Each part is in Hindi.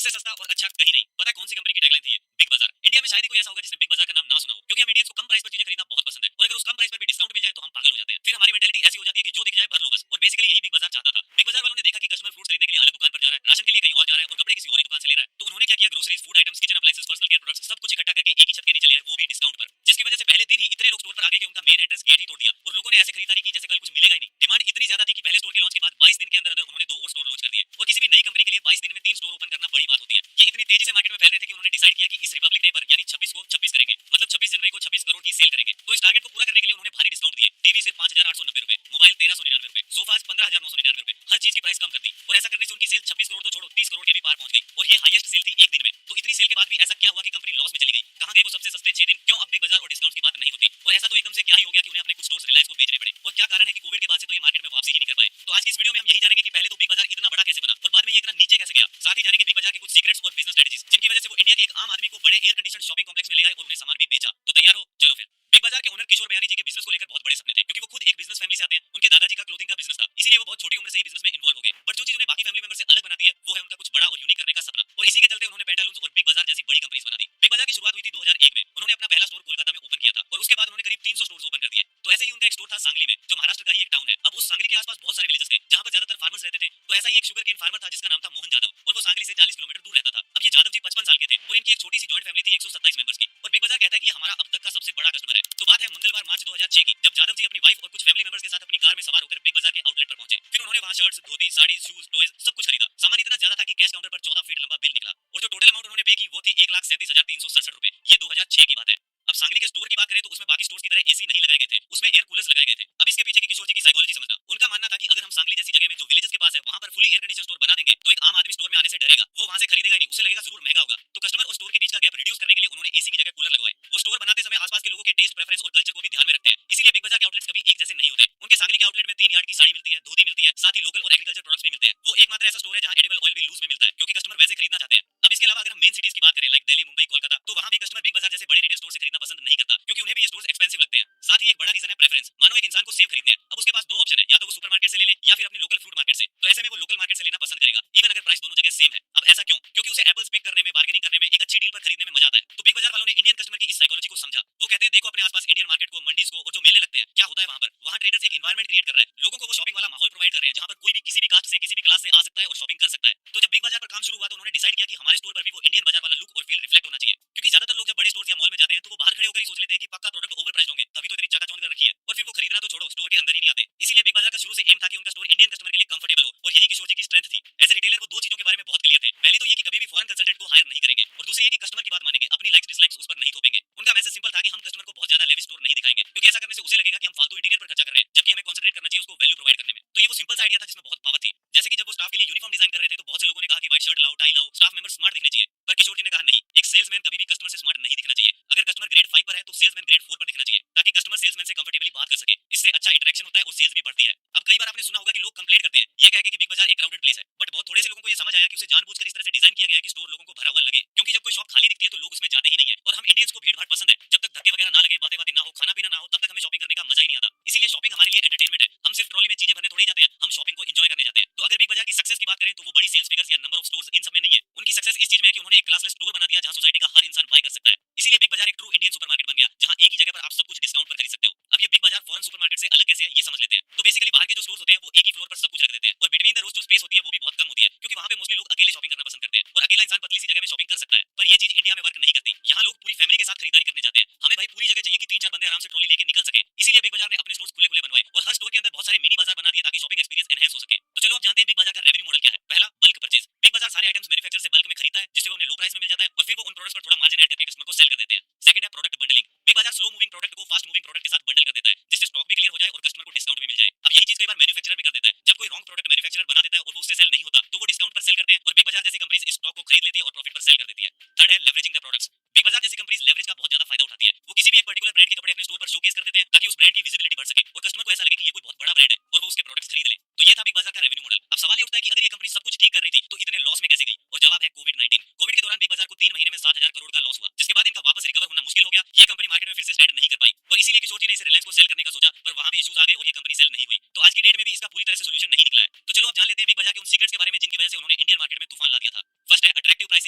उससे सस्ता और अच्छा कहीं नहीं। पता है कौन सी कंपनी की टैगलाइन थी ये? बिग बाजार। इंडिया में शायद ही कोई ऐसा होगा जिसने बिग बाजार का नाम ना सुना हो, क्योंकि हम इंडियंस को कम प्राइस पर चीजें खरीदना बहुत पसंद है, और अगर उस कम प्राइस पर भी डिस्काउंट मिल जाए तो हम पागल हो जाते हैं। फिर हमारी मेंटालिटी ऐसी हो जाती है कि जो दिख जाए भर लो बस। और बेसिकली यही बिग बाजार चाहता था। बिग बाजार वालों ने देखा कि कस्टमर फ्रूट्स खरीदने के लिए अलग दुकान पर जा रहा है, राशन के लिए कहीं और जा रहा है, और कपड़े किसी और ही दुकान से ले रहा है, तो उन्होंने क्या किया, groceries, food items, kitchen appliances, personal care products सब कुछ इकट्ठा करके एक ही छत के नीचे ले आए, वो भी डिस्काउंट पर। जिसकी वजह से पहले दिन ही इतने लोग स्टोर पर आ गए कि उनका मेन एंट्रेंस गेट ही तोड़ दिया, और लोगों ने ऐसे खरीदारी की जैसे कल कुछ मिलेगा ही नहीं। डिमांड इतनी ज्यादा थी कि पहले स्टोर के लॉन्च के बाद 22 दिन के अंदर अंदर उन्होंने 2 और स्टोर लॉन्च कर दिए। और किसी भी नई कंपनी के लिए 22 दिन में 3 स्टोर ओपन करना बड़ी बात होती है। ये इतनी तेजी से मार्केट में फैल रहे थे कि उन्होंने डिसाइड किया कि इस रिपब्लिक डे पर यानी 26 को 26 करेंगे, मतलब 26 जनवरी को 26 करोड़ की सेल करेंगे। तो इस टारगेट को पूरा करने के लिए उन्होंने भारी डिस्काउंट दिए। टीवी सिर्फ 5,890 रुपए, मोबाइल 1,399 रुपए, सोफाज 15,999 रुपए, हर चीज की प्राइस कम कर दी। और ऐसा करने से उनकी सेल 26 करोड़ तो छोड़ो 30 करोड़ के भी पार पहुंच गई, और ये हाईएस्ट सेल थी एक दिन में। तो इतनी सेल के बाद भी ऐसा क्या हुआ कि कंपनी लॉस में चली गई? कहां गए वो सबसे सस्ते 6 दिन? क्यों अब बिग बाजार और डिस्काउंट की बात नहीं होती? और ऐसा तो एकदम से क्या ही हो गया कि उन्हें अपने कुछ स्टोर्स रिलायंस को बेचने पड़े? और क्या कारण है कि कोविड के बाद से तो ये मार्केट में वापसी ही नहीं कर पाए? तो आज की इस वीडियो में हम यही जानेंगे कि पहले तो बिग बाजार इतना बड़ा कैसे बना, और बाद में ये इतना नीचे कैसे गया। साथ ही जानेंगे बिग बाजार के कुछ सीक्रेट्स और बिजनेस स्ट्रेटजीज, जिनकी वजह से वो इंडिया के एक आम आदमी को बड़े एयर कंडीशन शॉपिंग कॉम्प्लेक्स में ले आए और उन्हें सामान भी बेचा। तो तैयार हो, चलो फिर। बिग बाजार के ओनर किशोर बयानी जी के बिजनेस को लेकर बहुत बड़े सपने थे, क्योंकि वो खुद एक बिजनेस फैमिली से आते हैं। उनके दादाजी का क्लोथिंग का बिजनेस था, इसीलिए वो बहुत छोटी उम्र से ही बिजनेस में इन्वॉल्व हो गए। बट जो चीज उन्हें बाकी फैमिली मेंबर से अलग बनाती है वो है उनका कुछ बड़ा और यूनिक करने का सपना, और इसी के चलते उन्होंने पेंटालून्स और बिग बाजार जैसी बड़ी कंपनीज बना दी। बिग बाजार की शुरुआत हुई थी 2001 में। उन्होंने अपना पहला स्टोर कोलकाता में ओपन किया था, और उसके बाद उन्होंने करीब 300 स्टोर्स ओपन कर दिए। तो ऐसे ही उनका एक स्टोर था सांगली में, जो महाराष्ट्र का ही एक टाउन है। अब उस सांगली के आसपास बहुत सारे विलेजेस थे जहां पर ज्यादातर फार्मर्स रहते थे। तो ऐसा ही एक शुगर केन फार्मर था जिसका नाम था मोहन जादव, और वो सांगली से 40 किलोमीटर दूर रहता था। अब ये जादव जी 55 साल के थे, और इनकी एक छोटी सी जॉइंट फैमिली थी 127 मेंबर्स की। और बिग बाजार कहता है कि हमारा अब तक का सबसे बड़ा कस्टमर है। तो बात है मंगलवार मार्च 2006 की, जब जादव जी अपनी वाइफ और कुछ फैमिली मेंबर्स के साथ अपनी कार में सवार होकर बिग बाजार के आउटलेट पर पहुंचे। फिर उन्होंने वहां शर्ट्स, धोती, साड़ी, शूज, टॉयज सब कुछ खरीदा। सामान इतना ज्यादा था कि कैश काउंटर पर 14 फीट लंबा बिल निकला, और जो टोटल अमाउंट उन्होंने पे की वो थी 1,37,367 रुपए। ये 2006 की बात है। अब सांगली के स्टोर की बात करें तो उसमें बाकी स्टोर्स की तरह एसी नहीं लगाए गए थे, उसमें एयर कूलर्स लगाए गए थे। अब इसके पीछे की किशोर जी की साइकोलॉजी समझना। उनका मानना था कि अगर हम सांगली जैसी जगह में जो विलेजेस के पास है वहां पर फुली एयर कंडीशन स्टोर बना देंगे तो एक आम आदमी स्टोर में आने से डरेगा, वो वहां से खरीदेगा ही नहीं, उसे लगेगा जरूर महंगा होगा। तो कस्टमर और स्टोर के बीच का गैप रिड्यूस करने के लिए उन्होंने एसी की जगह कूलर लगवाए। वो स्टोर बनाते समय आसपास के लोगों के टेस्ट, प्रेफरेंस और कल्चर को भी ध्यान में रखते हैं, इसीलिए बिग बाजार के आउटलेट्स कभी एक जैसे नहीं होते। उनके सांगली के आउटलेट में 3 यार्ड की साड़ी मिलती है, धोती मिलती है, साथ ही लोकल और एग्रीकल्चर प्रोडक्ट्स भी मिलते हैं। वो एकमात्र ऐसा स्टोर है जहां एडिबल ऑयल भी लूज में मिलता है, क्योंकि कस्टमर वैसे खरीदना चाहते हैं। अब इसके अलावा अगर हम मेन सिटीज की बात करें लाइक दिल्ली, मुंबई, कोलकाता, तो वहां भी कस्टमर बिग बाजार जैसे बड़े रिटेल स्टोर से खरीदना पसंद नहीं करता, क्योंकि उन्हें भी ये स्टोर्स एक्सपेंसिव लगते हैं। साथ ही एक बड़ा रीजन है प्रेफरेंस। मानो एक इंसान को सेब खरीदने हैं, अब उसके पास 2 ऑप्शन है, या तो वो सुपरमार्केट से ले ले या फिर अपनी लोकल फ्रूट मार्केट से। तो ऐसे में वो लोकल मार्केट से लेना पसंद करेगा, इवन अगर प्राइस दोनों जगह सेम है। अब ऐसा क्यों? क्योंकि उसे एप्पल्स पिक करने में, बार्गेनिंग करने में, एक अच्छी डील पर खरीदने में मजा आता है। तो बिग बाजार वालों ने इंडियन कस्टमर की इस साइकोलॉजी को समझा। वो कहते हैं देखो अपने आसपास इंडियन मार्केट को, मंडीज को, और जो मेले लगते हैं क्या होता है वहां पर? वहां ट्रेडर्स एक एनवायरनमेंट क्रिएट कर रहा है, लोगों को वो शॉपिंग वाला माहौल प्रोवाइड कर रहे हैं जहां पर कोई भी किसी भी कास्ट से, किसी भी क्लास से आ सकता है और शॉपिंग कर सकता है। तो जब बिग बाजार पर काम शुरू हुआ तो उन्होंने डिसाइड किया कि हमारे स्टोर पर भी वो इंडियन बाजार वाला लुक और फील रिफ्लेक्ट होना चाहिए, क्योंकि ज्यादातर लोग जब बड़े स्टोर या मॉल में जाते हैं तो वो बाहर खड़े होकर ही सोच लेते हैं कि पक्का प्रोडक्ट ओवर प्राइस्ड होंगे, तभी तो इतनी चकाचौंध कर रखी है, और फिर वो खरीदना तो छोड़ो स्टोर के अंदर ही नहीं आते। इसीलिए बिग बाजार का शुरू से एम था कि उनका स्टोर इंडियन कस्टमर के लिए कंफर्टेबल हो, और यही किशोर जी की स्ट्रेंथ थी। एज ए रिटेलर वो 2 चीजों के बारे में बहुत क्लियर थे। पहली तो ये कि कभी भी फॉरेन कंसल्टेंट को हायर नहीं करेंगे, और दूसरी ये कि कस्टमर की बात मानेंगे, अपनी लाइक्स डिसलाइक्स उस पर नहीं थोपेंगे। उनका मैसेज सिंपल था कि हम कस्टमर को बहुत ज्यादा लेविश स्टोर नहीं दिखाएंगे, क्योंकि ऐसा करने से उसे लगेगा कि हम फालतू इंटीरियर पर खर्चा कर रहे हैं, जबकि हमें कंसंट्रेट करना चाहिए उसको वैल्यू प्रोवाइड करने में। तो ये वो सिंपल सा आइडिया था जिसमें बहुत पावर थी। जैसे कि जब वो स्टाफ के लिए यूनिफॉर्म डिजाइन कर रहे थे तो बहुत से लोगों ने कहा कि व्हाइट शर्ट लाओ, टाई लाओ, स्टाफ मेंबर स्मार्ट दिखने चाहिए। पर किशोर जी ने कहा नहीं, एक सेल्समैन कभी भी कस्टमर से स्मार्ट नहीं दिखना चाहिए। अगर कस्टमर ग्रेड 5 पर है तो सेल्समैन ग्रेड 4 पर दिखना चाहिए, ताकि कस्टमर सेल्समैन से कंफर्टेबली बात कर सके। इससे अच्छा इंटरेक्शन होता है और सेल्स भी बढ़ती है। अब कई बार आपने सुना होगा कि लोग कंप्लेंट करते हैं ये कह के कि बिग बाजार एक क्राउडेड प्लेस है, बट बहुत थोड़े से लोगों को ये समझ आया कि उसे जानबूझकर इस तरह से डिजाइन किया गया है कि स्टोर लोगों को भरा हुआ लगे, क्योंकि जब कोई शॉप खाली दिखती है तो लोग उसमें जाते ही नहीं है। और हम इंडियंस को भीड़ भाड़ पसंद है, जब तक धक्के वगैरह ना लगे, बातें बातें ना हो, खाना पीना ना हो, तब तक हमें शॉपिंग करने का मजा ही नहीं आता। इसीलिए शॉपिंग हमारे लिए एंटरटेनमेंट है। हम सिर्फ ट्रॉली में चीजें भरने थोड़ी जाते हैं, हम शॉपिंग को एंजॉय करने जाते हैं। तो अगर बिग बाजार की सक्सेस की बात करें तो वो बड़ी सेल्स फिगर्स या नंबर ऑफ स्टोर्स इन सब में नहीं है। उनकी सक्सेस इस चीज में है कि उन्होंने एक क्लासलेस स्टोर बना दिया जहां सोसाइटी का हर इंसान बाय कर सकता है। इसीलिए बिग बाजार एक ट्रू इंडियन सुपरमार्केट बन गया, जहां एक ही जगह पर आप सब कुछ डिस्काउंट पर खरीद सकते हो। अब ये बिग बाजार फॉरेन सुपरमार्केट से अलग कैसे है ये समझ लेते हैं। तो बेसिकली बाहर के जो स्टोर्स होते हैं वो एक ही फ्लोर पर सब कुछ रख देते हैं, और बिटवीन द रोज जो स्पेस होती है वो भी बहुत कम होती है, क्योंकि वहां पे मोस्टली लोग अकेले शॉपिंग करना पसंद करते हैं, और अकेला इंसान पतली सी जगह में शॉपिंग कर सकता है। पर ये चीज इंडिया में वर्क नहीं करती। यहाँ लोग पूरी फैमिली के साथ खरीदारी करने जाते हैं। हमें भाई पूरी जगह चाहिए कि 3-4 बंदे आराम से ट्रॉली लेके निकल सके। इसीलिए बिग बाजार ने अपने स्टोर्स खुले खुले बनवाए, और हर स्टोर के अंदर बहुत सारे मिनी बाजार बना दिए ताकि शॉपिंग एक्सपीरियंस एनहांस हो सके। तो चलो अब जानते हैं बिग बाजार का रेवेन्यू मॉडल क्या है। पहला, बल्क परचेज। बिग बाजार सारे आइटम्स मैन्युफैक्चरर से बल्क में खरीदता है, जिससे उन्हें लो प्राइस में मिल जाता है, और फिर वो उन प्रोडक्ट्स पर थोड़ा मार्जिन ऐड करके कस्टमर को सेल कर देते हैं। सेकंड है प्रोडक्ट बंडलिंग। बिग बाजार स्लो मूविंग प्रोडक्ट को फास्ट मूविंग प्रोडक्ट के साथ बंडल कर देता है, जिससे स्टॉक भी क्लियर हो जाए और कस्टमर को डिस्काउंट भी मिल जाए। अब यही चीज कई बार मैन्युफैक्चरर भी कर देता है। जब कोई रॉन्ग प्रोडक्ट मैन्युफैक्चरर बना देता है और वो उससे सेल नहीं होता तो वो डिस्काउंट पर सेल करते हैं, और बिग बाजार जैसी कंपनीज इस स्टॉक को खरीद लेती है और प्रॉफिट पर सेल कर देती है। थर्ड है लेवरेजिंग द प्रोडक्ट्स। बिग बाजार जैसी कंपनीज लेवरेज का बहुत ज्यादा फायदा उठाती है। वो किसी भी एक पर्टिकुलर ब्रांड के कपड़े अपने स्टोर पर शोकेस कर देते हैं ताकि उस ब्रांड की विजिबिलिटी बढ़ सके और कस्टमर को ऐसा लगे कि ये कोई बहुत बड़ा ब्रांड है और वो उसके प्रोडक्ट्स खरीद लें। तो ये था बिग बाजार का रेवेन्यू मॉडल। अब सवाल ये उठता है कि अगर ये कंपनी सब कुछ ठीक कर रही थी तो इतने लॉस में कैसे गई? और जवाब है कोविड-19। कोविड के दौरान बिग बाजार को 3 महीने में 60,000 करोड़ का लॉस हुआ, जिसके बाद इनका वापस रिकवर होना मुश्किल हो गया। ये कंपनी मार्केट में फिर से स्टैंड नहीं कर पाई, और इसीलिए किशोर जी ने इसे रिलायंस को सेल करने का सोचा, पर वहां भी इश्यूज आ गए और ये कंपनी सेल नहीं हुई। तो आज की डेट में भी इसका पूरी तरह से सोल्यूशन नहीं निकला है। तो चलो अब जान लेते हैं बिग बाजार के उन सीक्रेट्स के बारे में जिनकी वजह से उन्होंने इंडियन मार्केट में तूफान ला दिया था। फर्स्ट है अट्रैक्टिव प्राइसिंग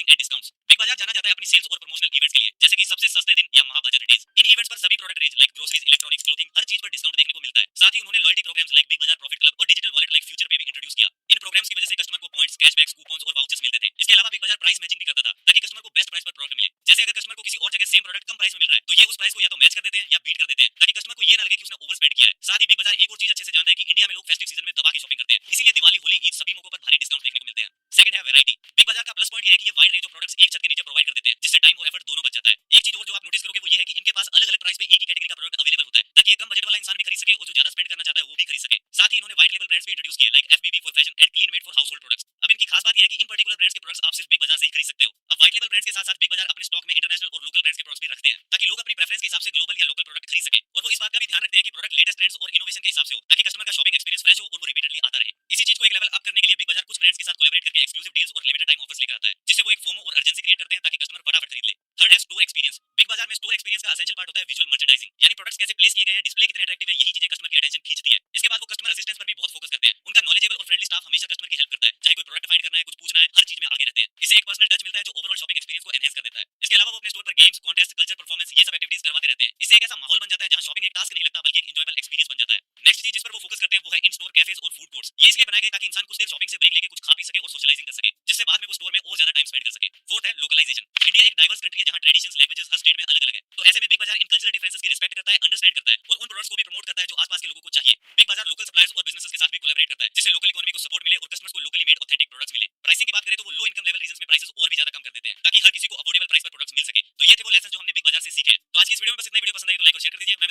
इवेंट्स के लिए, जैसे कि सबसे सस्ते दिन या महाबजट डेज। इन इवेंट्स पर सभी product range like groceries, electronics, clothing, हर चीज पर डिस्काउंट देखने को मिलता है। साथ ही उन्होंने लॉयल्टी प्रोग्राम्स लाइक बिग बाजार प्रॉफिट क्लब और डिजिटल वॉलेट लाइक फ्यूचर पे भी इंट्रोड्यूस किया। इन प्रोग्राम्स की वजह से कस्टमर को पॉइंट्स, कैशबैक्स, कूपन्स और वाउचर्स मिलते थे। इसके अलावा बिग बाजार प्राइस मैचिंग भी करता था ताकि कस्टमर को बेस्ट प्राइस पर प्रोडक्ट मिले। जैसे अगर कस्टमर को किसी और जगह सेम प्रोडक्ट कम प्राइस में मिल रहा है तो ये उस प्राइस को या तो मैच कर देते हैं या बीट कर देते हैं, ताकि कस्टमर को ये ना लगे कि उसने ओवर स्पेंड किया है। साथ ही बिग बाजार एक और चीज अच्छे से जानता है कि इंडिया में लोग फेस्टिव सीजन में दबा के शॉपिंग करते हैं, इसीलिए दिवाली, होली, ईद सभी मौकों पर भारी डिस्काउंट देखने को मिलते हैं। सेकंड है वैरायटी। बिग बाजार का प्लस पॉइंट ये है कि ये वाइड रेंज ऑफ प्रोडक्ट्स एक छत के नीचे प्रोवाइड कर देते हैं, जिससे टाइम और एफर्ट दोनों बच जाता है। एक चीज और जो आप नोटिस करोगे वो ये है कि इनके पास अलग अलग प्राइस पे एक ही कैटेगरी का प्रोडक्ट अवेलेबल होता है, ताकि ये कम बजट वाला इंसान भी खरीद सके और जो ज्यादा स्पेंड करना चाहता है वो भी खरीद सके। साथ ही इन्होंने व्हाइट लेबल ब्रांड्स भी इंट्रोड्यूस किए like FBB for fashion and clean made for household products. अब इनकी खास बात यह है कि इन पर्टिकुलर ब्रांड्स के प्रोडक्ट्स आप सिर्फ बिग बाजार से ही खरीद सकते हो। अब व्हाइट लेबल ब्रांड्स के साथ साथ बिग बाजार अपने स्टॉक में इंटरनेशनल और लोकल ब्रांड्स के प्रोडक्ट्स भी रखते हैं, ताकि लोग अपनी प्रेफरेंस के हिसाब से ग्लोबल या लोकल प्रोडक्ट खरीद सके। और वो इस बात का भी ध्यान रखते हैं कि प्रोडक्ट लेटेस्ट ट्रेंड्स और इनोवेशन के हिसाब से हो, ताकि कस्टमर का शॉपिंग एक्सपीरियंस फ्रेश हो और वो रिपीटेडली आता रहे। इसी चीज को एक लेवल अप करने के लिए बिग बाजार कुछ ब्रांड्स के साथ कोलैबोरेट करके एक्सक्लूसिव डील्स और लिमिटेड टाइम ऑफर्स लेकर आता है, जिससे वो एक फोमो और अर्जेंसी क्रिएट करते हैं ताकि कस्टमर फटाफट खरीद ले। थर्ड है स्टोर एक्सपीरियंस। बिग बाजार में स्टोर एक्सपीरियंस का एसेंशियल पार्ट होता है विजुअल मर्चेंडाइजिंग, यानी प्रोडक्ट्स कैसे प्लेस किए गए हैं, डिस्प्ले कितने अट्रैक्टिव है, यही चीजें कस्टमर की अटेंशन खींचती है। इसके बाद वो कस्टमर असिस्टेंस पर भी बहुत फोकस करते हैं। उनका नॉलेजेबल और फ्रेंडली स्टाफ हमेशा कस्टमर की हेल्प करता है, चाहे कोई प्रोडक्ट फाइंड करना है, कुछ पूछना है, हर चीज में आगे रहते हैं। इससे एक पर्सनल टच मिलता है जो ओवरऑल शॉपिंग एक्सपीरियंस को एनहांस कर देता है। इसके अलावा वो अपने स्टोर पर गेम्स, कॉन्टेस्ट, कल्चर, परफॉर्मेंस ये सब एक्टिविटीज करवाते रहते हैं। इससे एक ऐसा माहौल बन जाता है जहां शॉपिंग एक टास्क नहीं लगता बल्कि एक एंजॉयबल एक्सपीरियंस बन जाता है। नेक्स्ट चीज जिस पर वो फोकस करते हैं वो है इन स्टोर कैफेज और फूड कोर्ट्स। ये इसलिए बनाए गए ताकि इंसान कुछ देर शॉपिंग से ब्रेक लेके कुछ खा पी सके और सोशलाइजिंग कर सके, जिससे बाद में वो स्टोर में और ज्यादा टाइम स्पेंड कर सके। फोर्थ है लोकलाइजेशन। इंडिया एक डाइवर्स कंट्री है जहां ट्रेडिशंस, लैंग्वेजेस हर स्टेट में अलग अलग है, तो ऐसे में बिग बाजार इन कल्चरल डिफरेंसेस की रिस्पेक्ट करता है, अंडरस्टैंड करता है और उन प्रोडक्ट्स को भी प्रमोट करता है जो आसपास के लोगों को चाहिए। बिग बाजार लोकल सप्लायर्स और बिजनेसेस के साथ भी कोलैबोरेट करता है, जिससे लोकल इकोनॉमी को सपोर्ट मिले और कस्टमर्स को लोकली मेड ऑथेंटिक प्रोडक्ट्स मिले। प्राइसिंग की बात करें तो वो लो इनकम लेवल रीजन्स में प्राइसेस और भी ज्यादा कम कर देते हैं, ताकि हर किसी को अफोर्डेबल प्राइस पर प्रोडक्ट्स मिल सके। तो ये थे वो लेसन जो हमने बिग बाजार से सीखे हैं। तो आज की इस वीडियो में बस इतना ही। वीडियो पसंद आई तो लाइक और शेयर कर दीजिए। मैं